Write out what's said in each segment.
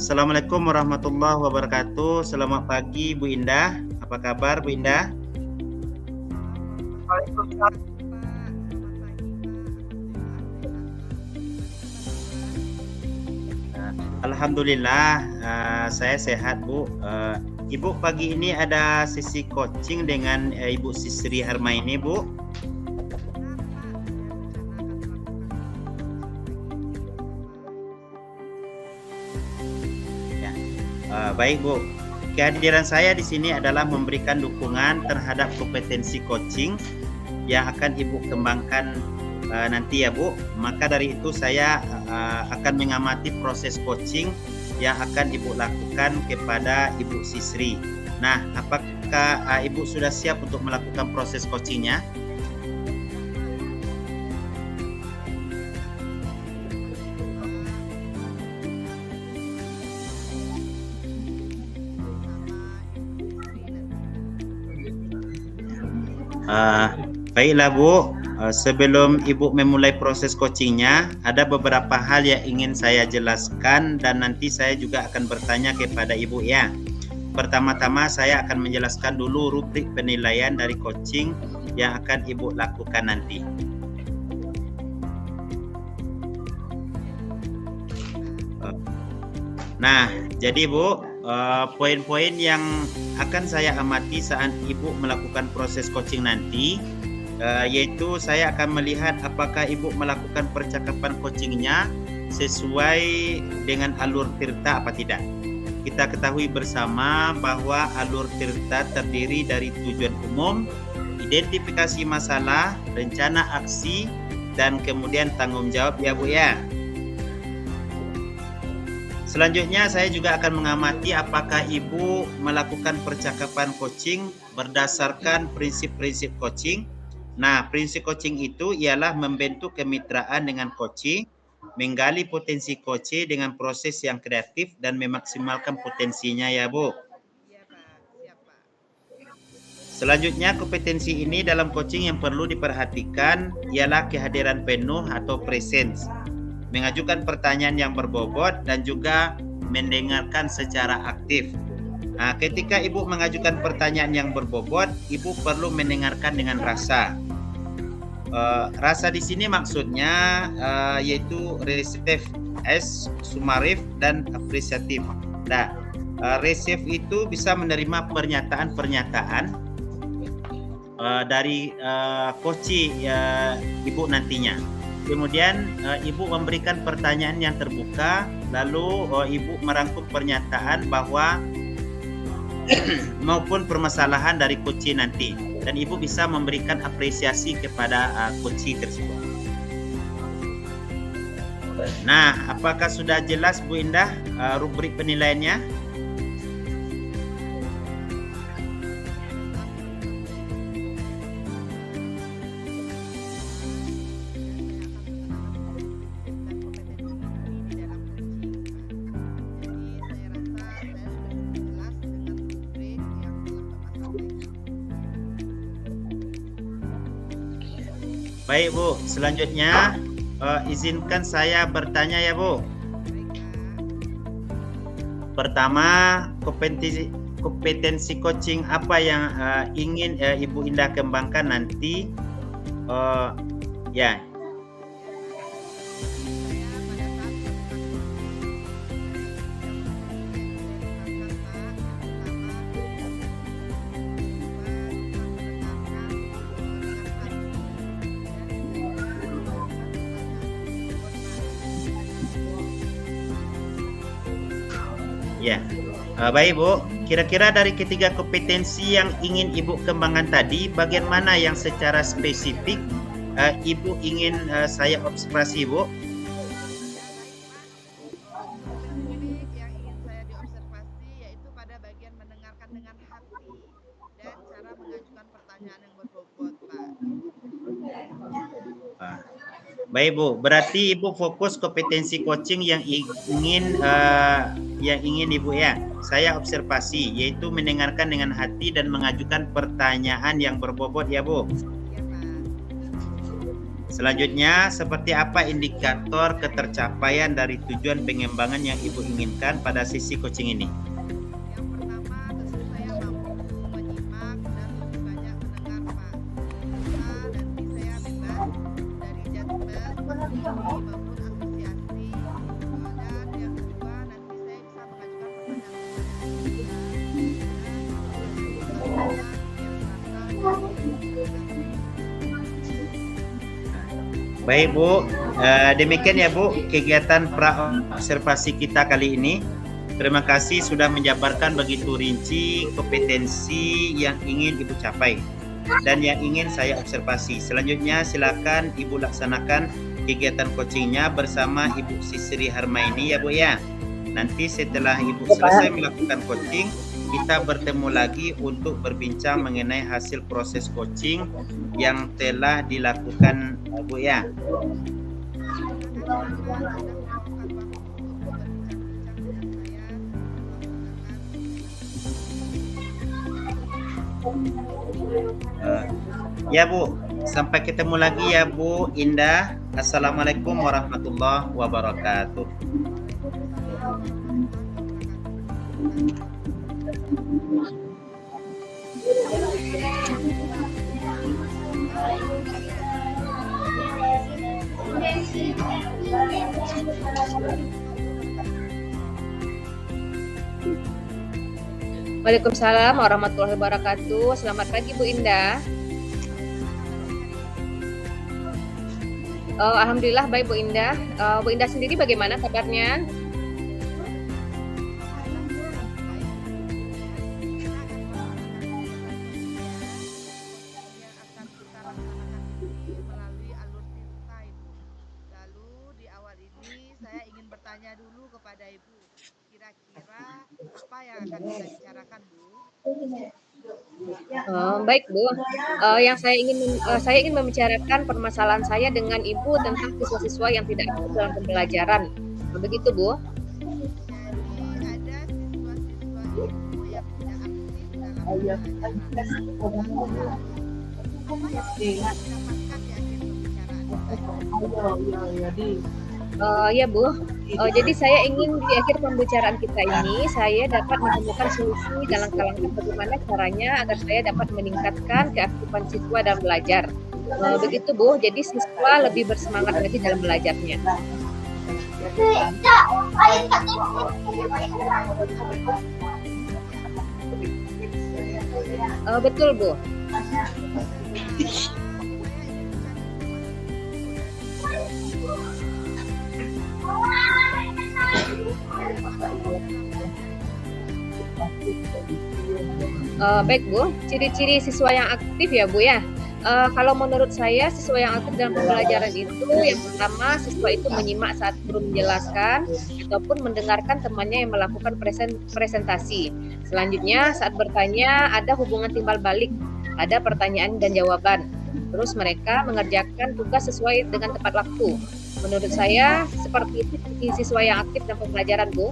Assalamualaikum warahmatullahi wabarakatuh. Selamat pagi Bu Indah. Apa kabar Bu Indah? Waalaikumsalam. Alhamdulillah, saya sehat Bu. Ibu pagi ini ada sesi coaching dengan Ibu Sisri Harmaini Bu. Ya, baik Bu. Kehadiran saya di sini adalah memberikan dukungan terhadap kompetensi coaching yang akan Ibu kembangkan nanti ya Bu. Maka dari itu saya akan mengamati proses coaching yang akan Ibu lakukan kepada Ibu Sisri. Nah, apakah Ibu sudah siap untuk melakukan proses coachingnya? Baiklah Bu, sebelum Ibu memulai proses coachingnya, ada beberapa hal yang ingin saya jelaskan dan nanti saya juga akan bertanya kepada Ibu ya. Pertama-tama saya akan menjelaskan dulu rubrik penilaian dari coaching yang akan Ibu lakukan nanti. Nah, jadi Bu, poin-poin yang akan saya amati saat Ibu melakukan proses coaching nanti, yaitu saya akan melihat apakah Ibu melakukan percakapan coachingnya sesuai dengan alur tirta apa tidak. Kita ketahui bersama bahwa alur tirta terdiri dari tujuan umum, identifikasi masalah, rencana aksi, dan kemudian tanggung jawab ya Bu ya. Selanjutnya saya juga akan mengamati apakah Ibu melakukan percakapan coaching berdasarkan prinsip-prinsip coaching. Nah, prinsip coaching itu ialah membentuk kemitraan dengan coaching, menggali potensi coaching dengan proses yang kreatif dan memaksimalkan potensinya ya Bu. Selanjutnya kompetensi ini dalam coaching yang perlu diperhatikan ialah kehadiran penuh atau presence, mengajukan pertanyaan yang berbobot dan juga mendengarkan secara aktif. Nah, ketika Ibu mengajukan pertanyaan yang berbobot, Ibu perlu mendengarkan dengan rasa. Rasa di sini maksudnya yaitu reseptif, sumarif dan apresiatif. Nah, reseptif itu bisa menerima pernyataan-pernyataan dari coaching Ibu nantinya. Kemudian Ibu memberikan pertanyaan yang terbuka, lalu Ibu merangkum pernyataan bahwa maupun permasalahan dari coaching nanti, dan Ibu bisa memberikan apresiasi kepada coaching tersebut. Nah, apakah sudah jelas Bu Indah rubrik penilaiannya? Baik Bu, selanjutnya izinkan saya bertanya ya Bu. Pertama, kompetensi coaching apa yang ingin Ibu Indah kembangkan nanti? Ya. Ya, baik Bu. Kira-kira dari ketiga kompetensi yang ingin Ibu kembangkan tadi, bagian mana yang secara spesifik Ibu ingin saya observasi Bu? Yang ingin saya diobservasi yaitu pada bagian mendengarkan dengan hati dan cara mengajukan pertanyaan yang berbobot, Pak. Baik Bu, berarti Ibu fokus kompetensi coaching yang ingin Ibu ya. Saya observasi yaitu mendengarkan dengan hati dan mengajukan pertanyaan yang berbobot ya Bu. Selanjutnya, seperti apa indikator ketercapaian dari tujuan pengembangan yang Ibu inginkan pada sesi coaching ini? Yang pertama, tentu saya mampu menyimak dan lebih banyak mendengar, Pak. Serta nanti saya bebas dari judgement maupun asosiasi. Dan yang kedua, nanti saya bisa mengajukan Baik Bu, demikian ya Bu kegiatan pra-observasi kita kali ini. Terima kasih sudah menjabarkan begitu rinci kompetensi yang ingin Ibu capai dan yang ingin saya observasi. Selanjutnya silakan Ibu laksanakan kegiatan coachingnya bersama Ibu Sisri Harmaini ya Bu ya. Nanti setelah Ibu selesai melakukan coaching, kita bertemu lagi untuk berbincang mengenai hasil proses coaching yang telah dilakukan Bu ya. Ya Bu, sampai ketemu lagi ya Bu Indah. Assalamualaikum warahmatullahi wabarakatuh. Waalaikumsalam warahmatullahi wabarakatuh. Selamat pagi Bu Indah. Alhamdulillah baik Bu Indah. Bu Indah sendiri bagaimana kabarnya? Saya ingin bertanya dulu kepada Ibu, kira-kira apa yang akan kita bicarakan, Bu? Baik Bu, saya ingin membicarakan permasalahan saya dengan Ibu tentang siswa-siswa yang tidak aktif dalam pembelajaran. Begitu Bu? Jadi ada siswa-siswa Ibu yang tidak aktif dalam pembelajaran. Apa yang kita dapatkan di akhir pembicaraan kita? Ya Bu, jadi saya ingin di akhir pembicaraan kita ini saya dapat menemukan solusi dalam langkah bagaimana caranya agar saya dapat meningkatkan keaktifan siswa dalam belajar. Begitu Bu, jadi siswa lebih bersemangat lagi dalam belajarnya. Betul Bu. Baik Bu, ciri-ciri siswa yang aktif ya Bu ya. Kalau menurut saya siswa yang aktif dalam pembelajaran itu yang pertama siswa itu menyimak saat guru menjelaskan ataupun mendengarkan temannya yang melakukan presentasi. Selanjutnya saat bertanya ada hubungan timbal balik, ada pertanyaan dan jawaban. Terus mereka mengerjakan tugas sesuai dengan tepat waktu. Menurut saya seperti itu siswa yang aktif dalam pembelajaran Bu.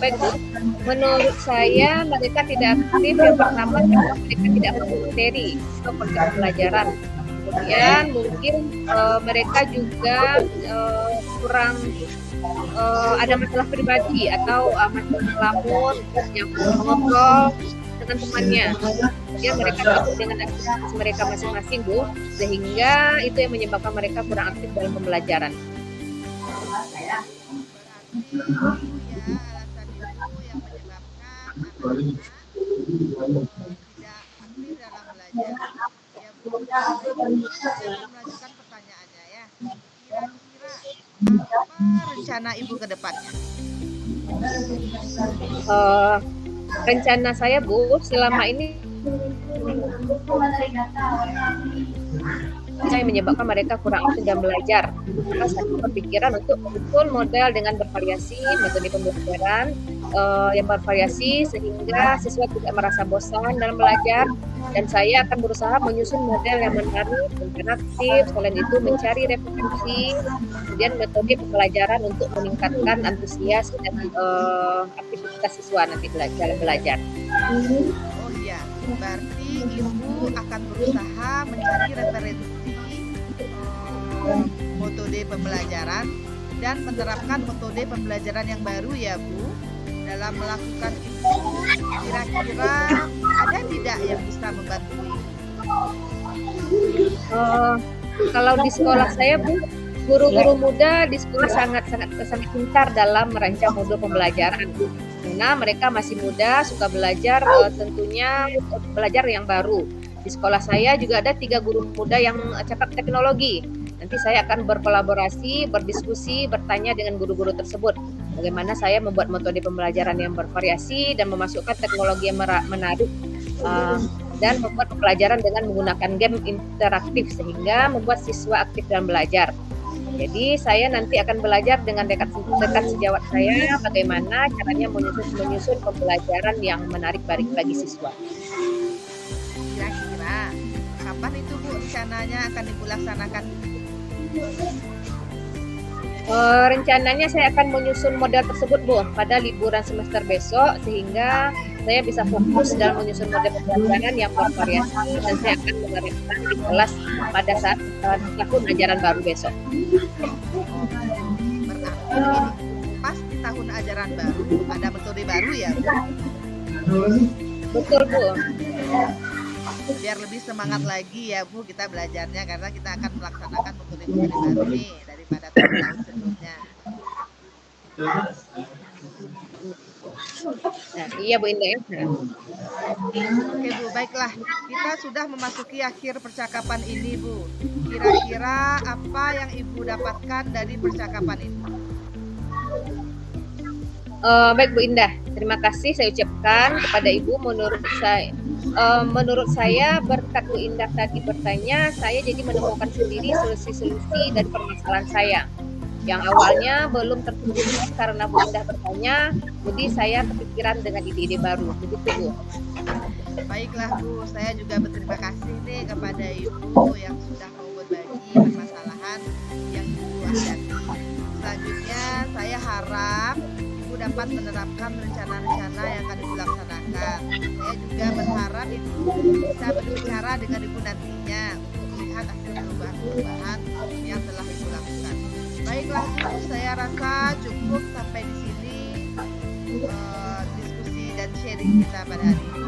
Baik Bu, menurut saya mereka tidak aktif yang pertama karena mereka tidak mampu materi atau konsep pembelajaran. Kemudian mungkin mereka juga kurang ada masalah pribadi atau masalah ngelamun yang ngobrol dengan temannya. Kemudian mereka sibuk dengan aktivitas mereka masing-masing Bu, sehingga itu yang menyebabkan mereka kurang aktif dalam pembelajaran. Melanjutkan pertanyaannya ya. Kira-kira apa rencana Ibu ke depannya? Rencana saya Bu, selama ini saya menyebabkan mereka kurang aktif dalam belajar. Maka saya berpikiran untuk betul model dengan bervariasi metode pembelajaran yang bervariasi sehingga siswa tidak merasa bosan dalam belajar dan saya akan berusaha menyusun model yang menarik, interaktif, selain itu mencari referensi, kemudian metode pembelajaran untuk meningkatkan antusias dan aktivitas siswa nanti dalam belajar. Oh iya, berarti Ibu akan berusaha mencari referensi metode pembelajaran dan menerapkan metode pembelajaran yang baru ya Bu. Dalam melakukan itu, kira-kira ada tidak yang bisa membantu Ibu? Kalau di sekolah saya Bu, guru-guru muda di sekolah sangat pintar dalam merancang modul pembelajaran. Karena mereka masih muda, suka belajar, tentunya belajar yang baru. Di sekolah saya juga ada 3 guru muda yang cakap teknologi. Nanti saya akan berkolaborasi, berdiskusi, bertanya dengan guru-guru tersebut. Bagaimana saya membuat metode pembelajaran yang bervariasi dan memasukkan teknologi yang menarik dan membuat pembelajaran dengan menggunakan game interaktif sehingga membuat siswa aktif dalam belajar. Jadi saya nanti akan belajar dengan rekan sejawat saya bagaimana caranya menyusun pembelajaran yang menarik bagi siswa. Kira-kira kapan itu Bu rencananya akan Ibu laksanakan? Rencananya saya akan menyusun model tersebut Bu pada liburan semester besok sehingga saya bisa fokus dalam menyusun model pembelajaran yang bervariasi dan saya akan menerapkan di kelas pada saat tahun ajaran baru besok. Berarti begini, pas di tahun ajaran baru ada metode baru ya Bu? Betul Bu. Biar lebih semangat lagi ya Bu kita belajarnya karena kita akan melaksanakan metode-metode baru nih daripada tahun sebelumnya. Nah, iya Bu Indah. Oke Bu, baiklah. Kita sudah memasuki akhir percakapan ini Bu. Kira-kira apa yang Ibu dapatkan dari percakapan ini? Baik Bu Indah, terima kasih saya ucapkan kepada Ibu. Menurut saya berkat Bu Indah tadi bertanya, saya jadi menemukan sendiri solusi-solusi dari permasalahan saya yang awalnya belum terpikirkan karena Bu Indah bertanya, jadi saya kepikiran dengan ide-ide baru. Begitu Bu. Baiklah Bu, saya juga berterima kasih nih kepada Ibu yang sudah mau berbagi permasalahan yang Ibu hadapi. Selanjutnya saya harap Ibu dapat menerapkan rencana-rencana yang akan Ibu laksanakan. Saya juga berharap Ibu bisa berbicara dengan Ibu nantinya untuk melihat hasil perubahan-perubahan yang telah Ibu lakukan. Baiklah Bu, saya rasa cukup sampai di sini diskusi dan sharing kita pada hari ini.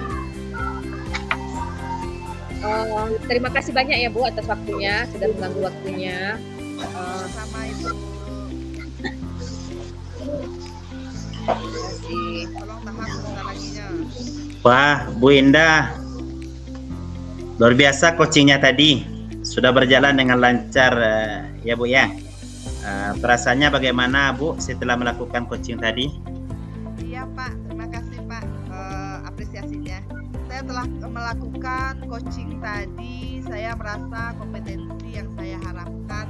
Terima kasih banyak ya Bu atas waktunya, sudah mengganggu waktunya. Sama Ibu. Terima kasih. Tolong tahan sebentar laginya. Wah, Bu Indah, luar biasa coachingnya tadi. Sudah berjalan dengan lancar ya Bu ya. Perasaannya bagaimana Bu setelah melakukan coaching tadi? Iya Pak, terima kasih Pak apresiasinya. Saya telah melakukan coaching tadi, saya merasa kompetensi yang saya harapkan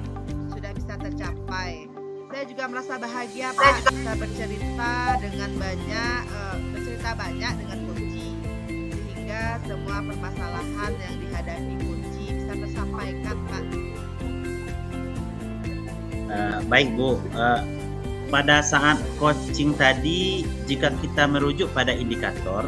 sudah bisa tercapai. Saya juga merasa bahagia Pak, bisa bercerita banyak dengan Kunci, sehingga semua permasalahan yang dihadapi Kunci bisa tersampaikan Pak. Baik Bu, pada saat coaching tadi jika kita merujuk pada indikator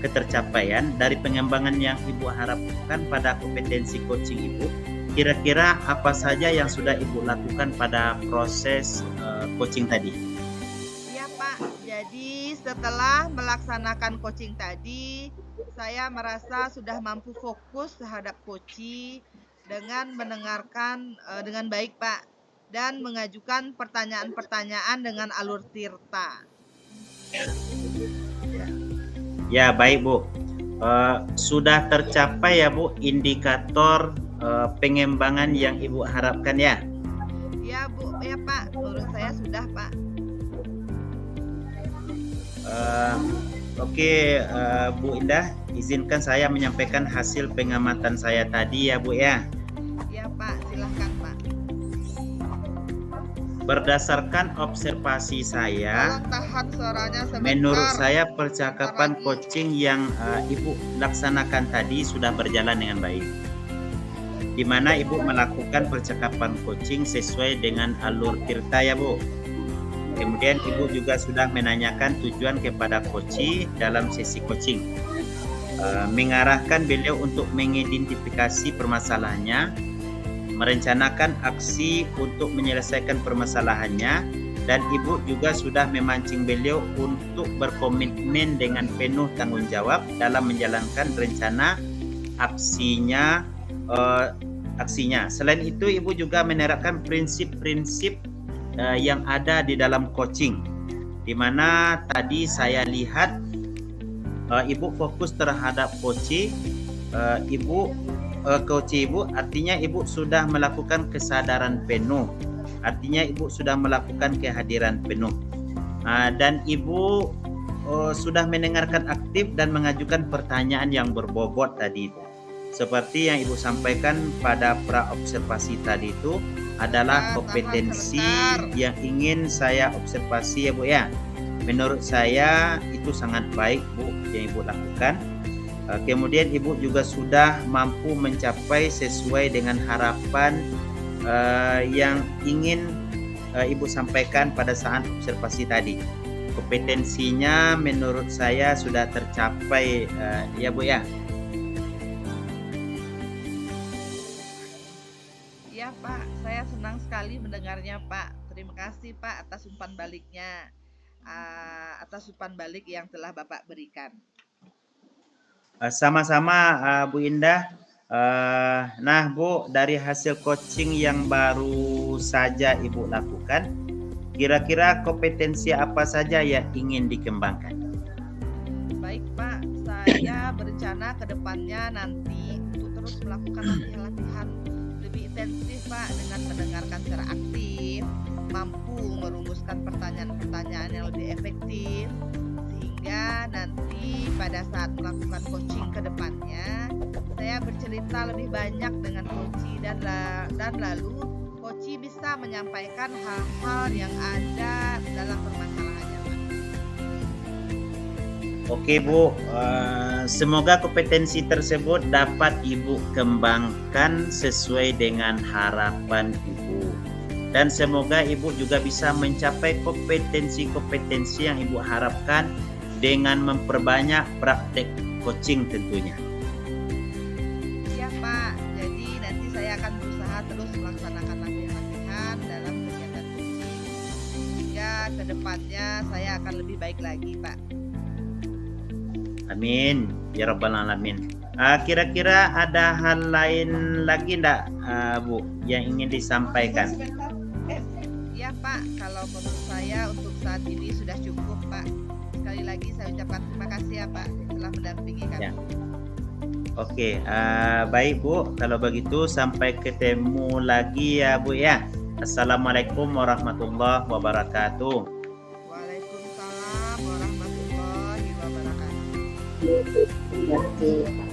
ketercapaian dari pengembangan yang Ibu harapkan pada kompetensi coaching Ibu, kira-kira apa saja yang sudah Ibu lakukan pada proses coaching tadi? Iya Pak, jadi setelah melaksanakan coaching tadi, saya merasa sudah mampu fokus terhadap coaching dengan mendengarkan dengan baik Pak, dan mengajukan pertanyaan-pertanyaan dengan alur tirta. Ya baik Bu, sudah tercapai ya Bu indikator pengembangan yang Ibu harapkan ya? Ya Bu, ya Pak, menurut saya sudah Pak. Oke, Bu Indah, izinkan saya menyampaikan hasil pengamatan saya tadi ya Bu ya. Ya Pak, silahkan Pak. Berdasarkan observasi saya, Tolong tahan suaranya sebentar. menurut saya percakapan coaching yang Ibu laksanakan tadi sudah berjalan dengan baik. Di mana Ibu melakukan percakapan coaching sesuai dengan alur Tirta ya Bu. Kemudian Ibu juga sudah menanyakan tujuan kepada coach dalam sesi coaching. Mengarahkan beliau untuk mengidentifikasi permasalahannya, merencanakan aksi untuk menyelesaikan permasalahannya, dan Ibu juga sudah memancing beliau untuk berkomitmen dengan penuh tanggung jawab dalam menjalankan rencana aksinya. Selain itu, Ibu juga menerapkan prinsip-prinsip yang ada di dalam coaching, di mana tadi saya lihat Ibu fokus terhadap coach Ibu, artinya Ibu sudah melakukan kesadaran penuh, artinya Ibu sudah melakukan kehadiran penuh, dan Ibu sudah mendengarkan aktif dan mengajukan pertanyaan yang berbobot tadi itu. Seperti yang Ibu sampaikan pada pra-observasi tadi itu adalah kompetensi yang ingin saya observasi ya Bu ya. Menurut saya itu sangat baik Bu yang Ibu lakukan. Kemudian Ibu juga sudah mampu mencapai sesuai dengan harapan yang ingin Ibu sampaikan pada saat observasi tadi. Kompetensinya menurut saya sudah tercapai ya Bu ya. Iya Pak, saya senang sekali mendengarnya Pak. Terima kasih Pak atas umpan baliknya, atas umpan balik yang telah Bapak berikan. Sama-sama Bu Indah. Nah Bu, dari hasil coaching yang baru saja Ibu lakukan, kira-kira kompetensi apa saja yang ingin dikembangkan? Baik Pak, saya berencana ke depannya nanti untuk terus melakukan latihan-latihan lebih intensif Pak, dengan mendengarkan secara aktif, mampu merumuskan pertanyaan-pertanyaan yang lebih efektif, sehingga nanti pada saat melakukan coaching ke depannya saya bercerita lebih banyak dengan coach dan lalu coach bisa menyampaikan hal-hal yang ada dalam permasalahannya Pak. Oke Bu, semoga kompetensi tersebut dapat Ibu kembangkan sesuai dengan harapan Ibu, dan semoga Ibu juga bisa mencapai kompetensi-kompetensi yang Ibu harapkan dengan memperbanyak praktek coaching tentunya. Iya Pak, jadi nanti saya akan berusaha terus melaksanakan latihan-latihan dalam kegiatan coaching hingga kedepannya saya akan lebih baik lagi Pak. Amin ya rabbal alamin. Kira-kira ada hal lain lagi enggak Bu yang ingin disampaikan? Iya Pak, kalau menurut saya untuk saat ini sudah cukup Pak. Sekali lagi saya ucapkan terima kasih ya Pak telah mendampingi kami. Ya. Oke, baik Bu. Kalau begitu sampai ketemu lagi ya Bu ya. Assalamualaikum warahmatullahi wabarakatuh. Waalaikumsalam warahmatullahi wabarakatuh. Oke.